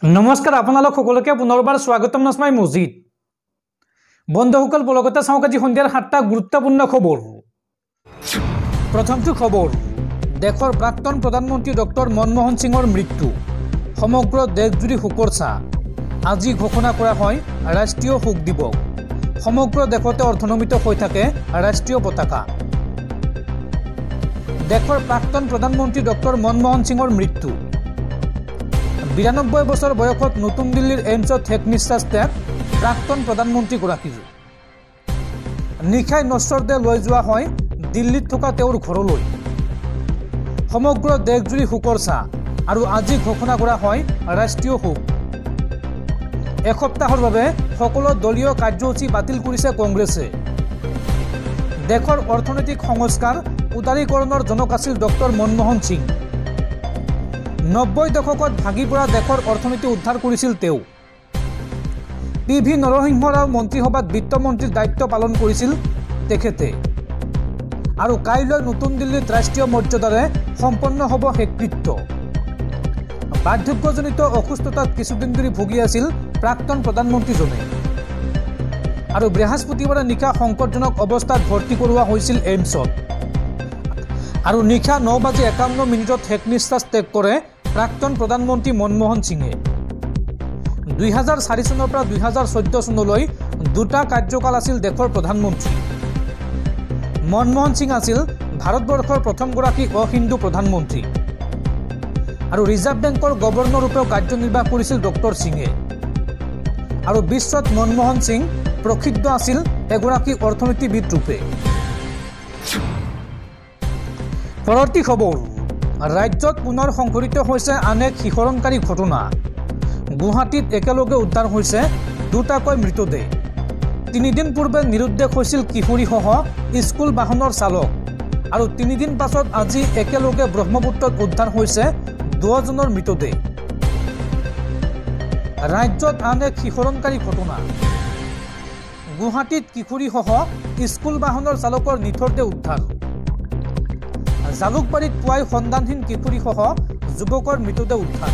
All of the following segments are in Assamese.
नमस्कार आपनालोक सकलोके पुनर्बार स्वागतम नस्माई मजिद बंधुসকল लगते चाওক আজি সন্ধিয়াৰ 7টা গুৰুত্বপূৰ্ণ খবৰ। প্ৰথমটো খবৰ, দেশৰ প্ৰাক্তন প্ৰধানমন্ত্ৰী ডক্টৰ মনমোহন সিঙৰ মৃত্যু, সমগ্ৰ দেশজুৰি শোকৰ ছাঁ। আজি ঘোষণা কৰা হয় ৰাষ্ট্ৰীয় শোক দিৱস। সমগ্ৰ দেশতে অৰ্ধনমিত হৈ থাকে ৰাষ্ট্ৰীয় পতাকা। দেশৰ প্ৰাক্তন প্ৰধানমন্ত্ৰী ডক্টৰ মনমোহন সিঙৰ মৃত্যু। 92 বছৰ বয়সত নতুন দিল্লীৰ এইমছত শেষ নিশ্বাস ত্যাগ প্ৰাক্তন প্ৰধানমন্ত্ৰীগৰাকীৰ। নিশাই নশ্বৰদে লৈ যোৱা হয় দিল্লীত থকা তেওঁৰ ঘৰলৈ। সমগ্ৰ দেশজুৰি শোকৰ ছাঁ আৰু আজি ঘোষণা কৰা হয় ৰাষ্ট্ৰীয় শোক। এসপ্তাহৰ বাবে সকলো দলীয় কাৰ্যসূচী বাতিল কৰিছে কংগ্ৰেছে। দেশৰ অৰ্থনৈতিক সংস্কাৰ উদাৰীকৰণৰ জনক আছিল ডক্টৰ মনমোহন সিং। 90 দশকত ভাগি পৰা দেশৰ অৰ্থনীতি উদ্ধাৰ কৰিছিল তেওঁ। PV নৰসিংহ ৰাও মন্ত্ৰীসভাত বিত্তমন্ত্ৰীৰ দায়িত্ব পালন কৰিছিল তেখেতে। আৰু কাইলৈ নতুন দিল্লীত ৰাষ্ট্ৰীয় মৰ্যাদাৰে সম্পন্ন হ'ব শেষকৃত্য। বাৰ্ধক্যজনিত অসুস্থতাত কিছুদিন ধৰি ভুগি আছিল প্ৰাক্তন প্ৰধানমন্ত্ৰীজনে। আৰু বৃহস্পতিবাৰে নিশা সংকটজনক অৱস্থাত ভৰ্তি কৰোৱা হৈছিল এইমছত। আৰু নিশা 9:51 শেষ নিশ্বাস ত্যাগ কৰে প্ৰাক্তন প্ৰধানমন্ত্ৰী মনমোহন সিঙে। 2004 চনৰ পৰা 2014 চনলৈ দুটা কাৰ্যকাল আছিল দেশৰ প্ৰধানমন্ত্ৰী। মনমোহন সিং আছিল ভাৰতবৰ্ষৰ প্ৰথমগৰাকী অহিন্দু প্ৰধানমন্ত্ৰী। আৰু ৰিজাৰ্ভ বেংকৰ গভৰ্ণৰ ৰূপেও কাৰ্যনিৰ্বাহ কৰিছিল ডক্টৰ সিঙে। আৰু বিশ্বত মনমোহন সিং প্ৰসিদ্ধ আছিল এগৰাকী অৰ্থনীতিবিদ ৰূপে। পৰৱৰ্তী খবৰ, ৰাজ্যত পুনৰ সংঘটিত হৈছে আন এক শিহৰণকাৰী ঘটনা। গুৱাহাটীত একেলগে উদ্ধাৰ হৈছে দুটাকৈ মৃতদেহ। 3 দিন পূৰ্বে নিৰুদ্দেশ হৈছিল কিশোৰীসহ স্কুল বাহনৰ চালক। আৰু 3 দিন পাছত আজি একেলগে ব্ৰহ্মপুত্ৰত উদ্ধাৰ হৈছে 2 জনৰ মৃতদেহ। ৰাজ্যত আন এক শিহৰণকাৰী ঘটনা। গুৱাহাটীত কিশোৰীসহ স্কুল বাহনৰ চালকৰ নিথৰ দেহ উদ্ধাৰ। জালুকবাৰীত পুৱাই সন্ধানহীন কিশোৰীসহ যুৱকৰ মৃতদেহ উদ্ধাৰ।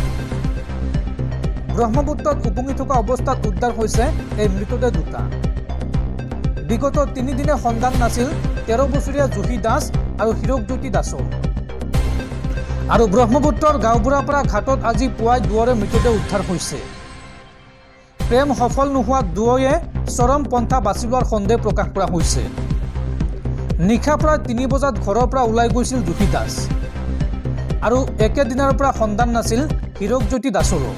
ব্ৰহ্মপুত্ৰত উপঙি থকা অৱস্থাত উদ্ধাৰ হৈছে এই মৃতদেহ দুটা। বিগত 3 দিনে সন্ধান নাছিল 13 বছৰীয়া জুহি দাস আৰু হীৰকজ্যোতি দাসৰ। আৰু ব্ৰহ্মপুত্ৰৰ গাঁওবুঢ়াপাৰা ঘাটত আজি পুৱাই দুয়োৰে মৃতদেহ উদ্ধাৰ হৈছে। প্ৰেম সফল নোহোৱাত দুয়োয়ে চৰম পন্থা বাছি লোৱাৰ সন্দেহ প্ৰকাশ কৰা হৈছে। নিশা প্ৰায় 3 বজাত ঘৰৰ পৰা ওলাই গৈছিল জুহি দাস। আৰু একেদিনাৰ পৰা সন্ধান নাছিল হীৰকজ্যোতি দাসৰো।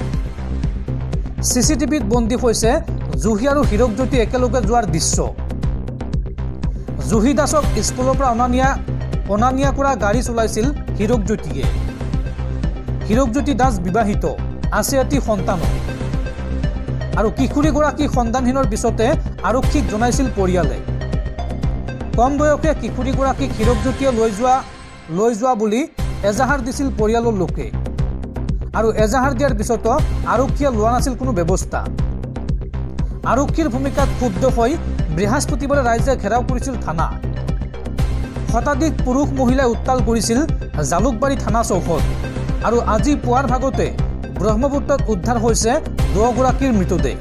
CCTVত বন্দী হৈছে জুহি আৰু হীৰকজ্যোতি একেলগে যোৱাৰ দৃশ্য। জুহি দাসক স্কুলৰ পৰা অনা নিয়া কৰা গাড়ী চলাইছিল হীৰকজ্যোতিয়ে। হীৰকজ্যোতি দাস বিবাহিত, আছে এটি সন্তান। আৰু কিশোৰীগৰাকী সন্ধানহীনৰ পিছতে আৰক্ষীক জনাইছিল পৰিয়ালে। কম বয়সে কিশোৰীগৰাকীক হীৰকজ্যোতিয়ে লৈ যোৱা বুলি এজাহাৰ দিছিল পৰিয়ালৰ লোকে। আৰু এজাহাৰ দিয়াৰ পিছতো আৰক্ষীয়ে লোৱা নাছিল কোনো ব্যৱস্থা। আৰক্ষীৰ ভূমিকাত ক্ষুব্ধ হৈ বৃহস্পতিবাৰে ৰাইজে ঘেৰাও কৰিছিল থানা। শতাধিক পুৰুষ মহিলাই উত্তাল কৰিছিল জালুকবাৰী থানা চৌহদ। আৰু আজি পুৱাৰ ভাগতে ব্ৰহ্মপুত্ৰত উদ্ধাৰ হৈছে দুয়োগৰাকীৰ মৃতদেহ।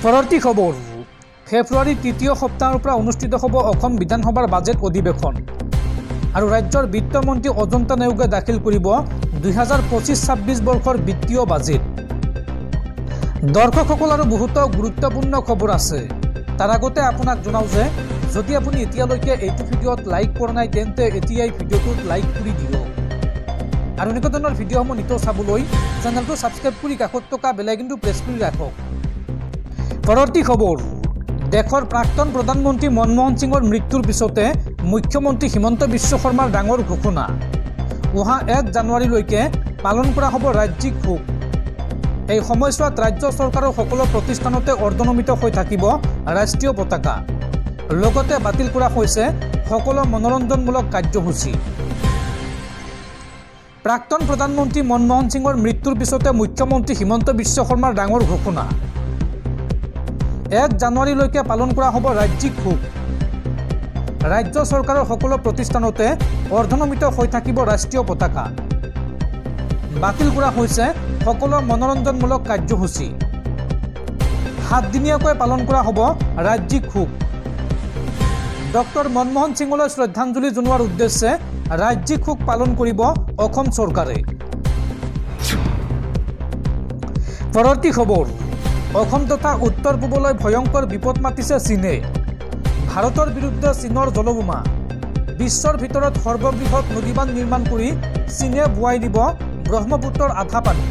পৰৱৰ্তী খবৰ, ফেব্ৰুৱাৰীৰ 3য় সপ্তাহৰ পৰা অনুষ্ঠিত হ'ব অসম বিধানসভাৰ বাজেট অধিৱেশন। আৰু ৰাজ্যৰ বিত্তমন্ত্ৰী অজন্তা নেওগে দাখিল কৰিব 2025-26 বৰ্ষৰ বিত্তীয় বাজেট। দৰ্শকসকল আৰু বহুতো গুৰুত্বপূৰ্ণ খবৰ আছে। তাৰ আগতে আপোনাক জনাওঁ যে যদি আপুনি এতিয়ালৈকে এইটো ভিডিঅ'ত লাইক কৰা নাই তেন্তে এতিয়াই ভিডিঅ'টোত লাইক কৰি দিয়ক। আৰু এনেকুৱা ধৰণৰ ভিডিঅ'সমূহ নিতৌ চাবলৈ চেনেলটো ছাবস্ক্ৰাইব কৰি কাষত থকা বেল আইকনটো প্ৰেছ কৰি ৰাখক। পৰৱৰ্তী খবৰ, দেশৰ প্ৰাক্তন প্ৰধানমন্ত্ৰী মনমোহন সিঙৰ মৃত্যুৰ পিছতে মুখ্যমন্ত্ৰী হিমন্ত বিশ্ব শৰ্মাৰ ডাঙৰ ঘোষণা। অহা 1 জানুৱাৰীলৈকে পালন কৰা হ'ব ৰাজ্যিক শোক। এই সময়ছোৱাত ৰাজ্য চৰকাৰৰ সকলো প্ৰতিষ্ঠানতে অৰ্ধনমিত হৈ থাকিব ৰাষ্ট্ৰীয় পতাকা। লগতে বাতিল কৰা হৈছে সকলো মনোৰঞ্জনমূলক কাৰ্যসূচী। প্ৰাক্তন প্ৰধানমন্ত্ৰী মনমোহন সিঙৰ মৃত্যুৰ পিছতে মুখ্যমন্ত্ৰী হিমন্ত বিশ্ব শৰ্মাৰ ডাঙৰ ঘোষণা। 1 জানুৱাৰীলৈকে পালন কৰা হ'ব ৰাজ্যিক শোক। ৰাজ্য চৰকাৰৰ সকলো প্ৰতিষ্ঠানতে অৰ্ধনমিত হৈ থাকিব ৰাষ্ট্ৰীয় পতাকা। বাতিল কৰা হৈছে সকলো মনোৰঞ্জনমূলক কাৰ্যসূচী। 7 দিনীয়াকৈ পালন কৰা হ'ব ৰাজ্যিক শোক। ডক্টৰ মনমোহন সিঙলৈ শ্ৰদ্ধাঞ্জলি জনোৱাৰ উদ্দেশ্যে ৰাজ্যিক শোক পালন কৰিব অসম চৰকাৰে। পৰৱৰ্তী খবৰ, অসম তথা উত্তৰ পূবলৈ ভয়ংকৰ বিপদ মাতিছে চীনে। ভাৰতৰ বিৰুদ্ধে চীনৰ জলবোমা। বিশ্বৰ ভিতৰত সৰ্ববৃহৎ নদীবান্ধ নিৰ্মাণ কৰি চীনে বুৱাই দিব ব্ৰহ্মপুত্ৰৰ আধা পানী।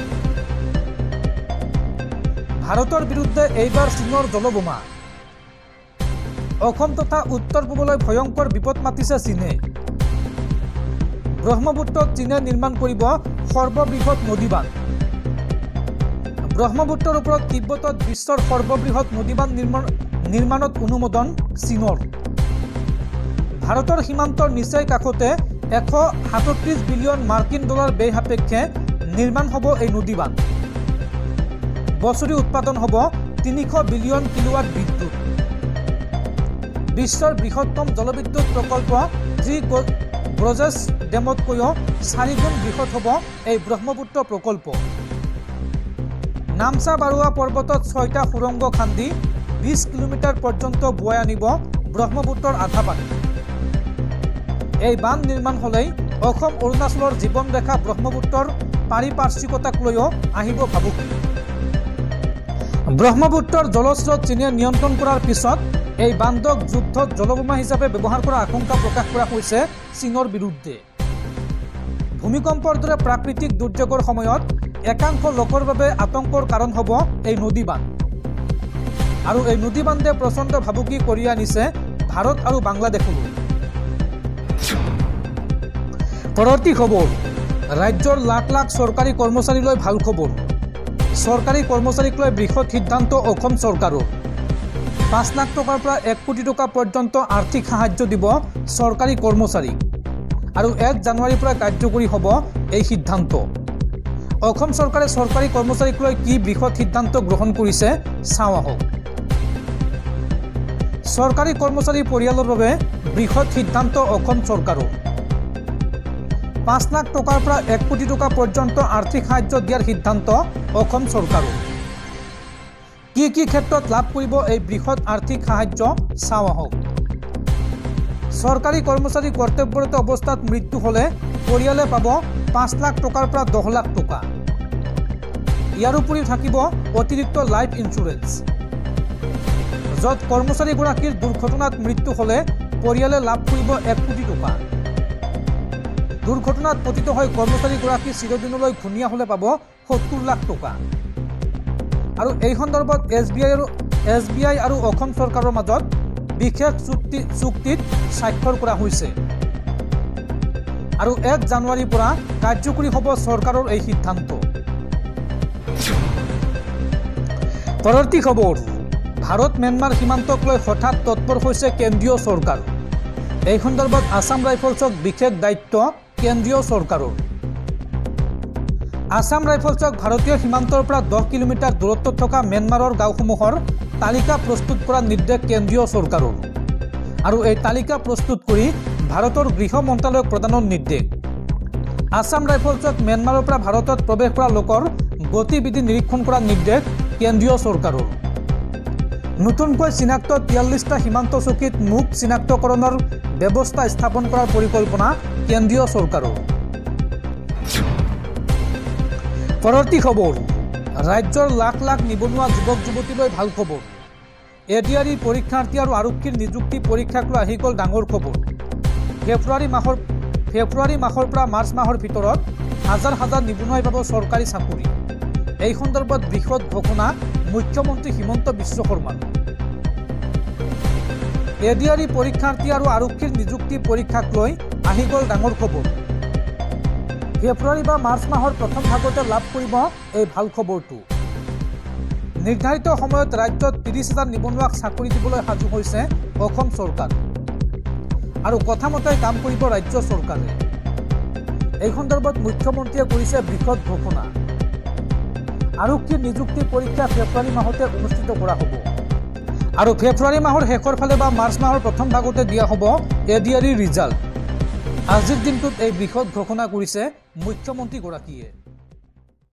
ভাৰতৰ বিৰুদ্ধে এইবাৰ চীনৰ জলবোমা। অসম তথা উত্তৰ পূবলৈ ভয়ংকৰ বিপদ মাতিছে চীনে। ব্ৰহ্মপুত্ৰত চীনে নিৰ্মাণ কৰিব সৰ্ববৃহৎ নদীবান্ধ। ব্ৰহ্মপুত্ৰৰ ওপৰত তিব্বতত বিশ্বৰ সৰ্ববৃহৎ নদীবান্ধ নিৰ্মাণত অনুমোদন চীনৰ। ভাৰতৰ সীমান্তৰ নিচেই কাষতে 137 বিলিয়ন মাৰ্কিন ডলাৰ ব্যয় সাপেক্ষে নিৰ্মাণ হ'ব এই নদীবান্ধ। বছৰি উৎপাদন হ'ব 300 বিলিয়ন কিলোৱাট বিদ্যুৎ। বিশ্বৰ বৃহত্তম জলবিদ্যুৎ প্ৰকল্প 3 ব্ৰজেছ ডেমতকৈও 4 গুণ বৃহৎ হ'ব এই ব্ৰহ্মপুত্ৰ প্ৰকল্প। নামচা বাৰুৱা পৰ্বতত 6টা সুৰংগ খান্দি 20 কিলোমিটাৰ পৰ্যন্ত বুৱাই আনিব ব্ৰহ্মপুত্ৰৰ আধা পানী। এই বান্ধ নিৰ্মাণ হ'লেই অসম অৰুণাচলৰ জীৱন ৰেখা ব্ৰহ্মপুত্ৰৰ পাৰিপাৰ্শ্বিকতাক লৈও আহিব ভাবুকি। ব্ৰহ্মপুত্ৰৰ জলস্ৰোত চীনে নিয়ন্ত্ৰণ কৰাৰ পিছত এই বান্ধক যুদ্ধত জলবোমা হিচাপে ব্যৱহাৰ কৰাৰ আশংকা প্ৰকাশ কৰা হৈছে চীনৰ বিৰুদ্ধে। ভূমিকম্পৰ দৰে প্ৰাকৃতিক দুৰ্যোগৰ সময়ত একাংশ লোকৰ বাবে আতংকৰ কাৰণ হ'ব এই নদীবান্ধ। আৰু এই নদীবান্ধে প্ৰচণ্ড ভাবুকি কঢ়িয়াই আনিছে ভাৰত আৰু বাংলাদেশলৈ। পৰৱৰ্তী খবৰ, ৰাজ্যৰ লাখ লাখ চৰকাৰী কৰ্মচাৰীলৈ ভাল খবৰ। চৰকাৰী কৰ্মচাৰীক লৈ বৃহৎ সিদ্ধান্ত অসম চৰকাৰৰ। 5 লাখ টকাৰ পৰা 1 কোটি টকা পৰ্যন্ত আৰ্থিক সাহায্য দিব চৰকাৰী কৰ্মচাৰীক। আৰু 1 জানুৱাৰীৰ পৰা কাৰ্যকৰী হ'ব এই সিদ্ধান্ত। অসম চৰকাৰে চৰকাৰী কৰ্মচাৰীক লৈ কি বৃহৎ সিদ্ধান্ত গ্ৰহণ কৰিছে চাওঁ আহক। চৰকাৰী কৰ্মচাৰী পৰিয়ালৰ বাবে বৃহৎ সিদ্ধান্ত অসম চৰকাৰৰ। 5 লাখ টকাৰ পৰা 1 কোটি টকা পৰ্যন্ত আৰ্থিক সাহায্য দিয়াৰ সিদ্ধান্ত অসম চৰকাৰৰ। কি কি ক্ষেত্ৰত লাভ কৰিব এই বৃহৎ আৰ্থিক সাহায্য চাওঁ আহক। চৰকাৰী কৰ্মচাৰী কৰ্তব্যৰত অৱস্থাত মৃত্যু হ'লে পৰিয়ালে পাব 5 লাখ টকাৰ পৰা 10 লাখ টকা। ইয়াৰ উপৰি থাকিব অতিৰিক্ত লাইফ ইঞ্চুৰেঞ্চ। য'ত কৰ্মচাৰীগৰাকীৰ দুৰ্ঘটনাত মৃত্যু হ'লে পৰিয়ালে লাভ কৰিব 1 কোটি টকা। দুৰ্ঘটনাত পতিত হৈ কৰ্মচাৰীগৰাকী চিৰদিনলৈ ঘূণীয়া হ'লে পাব 70 লাখ টকা। আৰু এই সন্দৰ্ভত SBI আৰু অসম চৰকাৰৰ মাজত বিশেষ চুক্তিত স্বাক্ষৰ কৰা হৈছে। আৰু 1 জানুৱাৰীৰ পৰা কাৰ্যকৰী হ'ব চৰকাৰৰ এই সিদ্ধান্ত। পৰৱৰ্তী খবৰ, ভাৰত ম্যানমাৰ সীমান্তক লৈ হঠাৎ তৎপৰ হৈছে কেন্দ্ৰীয় চৰকাৰ। এই সন্দৰ্ভত আছাম ৰাইফলছক বিশেষ দায়িত্ব কেন্দ্ৰীয় চৰকাৰৰ। আছাম ৰাইফলছক ভাৰতীয় সীমান্তৰ পৰা 10 কিলোমিটাৰ দূৰত্বত থকা ম্যানমাৰৰ গাঁওসমূহৰ তালিকা প্ৰস্তুত কৰাৰ নিৰ্দেশ কেন্দ্ৰীয় চৰকাৰৰ। আৰু এই তালিকা প্ৰস্তুত কৰি ভাৰতৰ গৃহ মন্ত্ৰালয়ক প্ৰদানৰ নিৰ্দেশ। আছাম ৰাইফলছক ম্যানমাৰৰ পৰা ভাৰতত প্ৰৱেশ কৰা লোকৰ গতিবিধি নিৰীক্ষণ কৰাৰ নিৰ্দেশ কেন্দ্ৰীয় চৰকাৰৰ। নতুনকৈ চিনাক্ত 43টা সীমান্ত চকীত মুখ চিনাক্তকৰণৰ ব্যৱস্থা স্থাপন কৰাৰ পৰিকল্পনা কেন্দ্ৰীয় চৰকাৰৰ। পৰৱৰ্তী খবৰ, ৰাজ্যৰ লাখ লাখ নিবনুৱা যুৱক যুৱতীলৈ ভাল খবৰ। ADRE পৰীক্ষাৰ্থী আৰু আৰক্ষীৰ নিযুক্তি পৰীক্ষাক লৈ আহি গ'ল ডাঙৰ খবৰ। ফেব্ৰুৱাৰী মাহৰ পৰা মাৰ্চ মাহৰ ভিতৰত হাজাৰ হাজাৰ নিবনুৱাই পাব চৰকাৰী চাকৰি। এই সন্দৰ্ভত বৃহৎ ঘোষণা মুখ্যমন্ত্ৰী হিমন্ত বিশ্ব শৰ্মাৰ। ADRE পৰীক্ষাৰ্থী আৰু আৰক্ষীৰ নিযুক্তি পৰীক্ষাক লৈ আহি গ'ল ডাঙৰ খবৰ। ফেব্ৰুৱাৰী বা মাৰ্চ মাহৰ প্ৰথম ভাগতে লাভ কৰিব এই ভাল খবৰটো। নিৰ্ধাৰিত সময়ত ৰাজ্যত 30,000 নিবনুৱাক চাকৰি দিবলৈ সাজু হৈছে অসম চৰকাৰ। আৰু কথামতে কাম কৰিব ৰাজ্য চৰকাৰে। এই সন্দৰ্ভত মুখ্যমন্ত্ৰীয়ে কৰিছে বৃহৎ ঘোষণা। আৰক্ষীৰ নিযুক্তি পৰীক্ষা ফেব্ৰুৱাৰী মাহতে অনুষ্ঠিত কৰা হ'ব। আৰু ফেব্ৰুৱাৰী মাহৰ শেষৰ ফালে বা মাৰ্চ মাহৰ প্ৰথম ভাগতে দিয়া হ'ব ADRE ৰিজাল্ট। আজিৰ দিনটোত এই বৃহৎ ঘোষণা কৰিছে মুখ্যমন্ত্ৰীগৰাকীয়ে।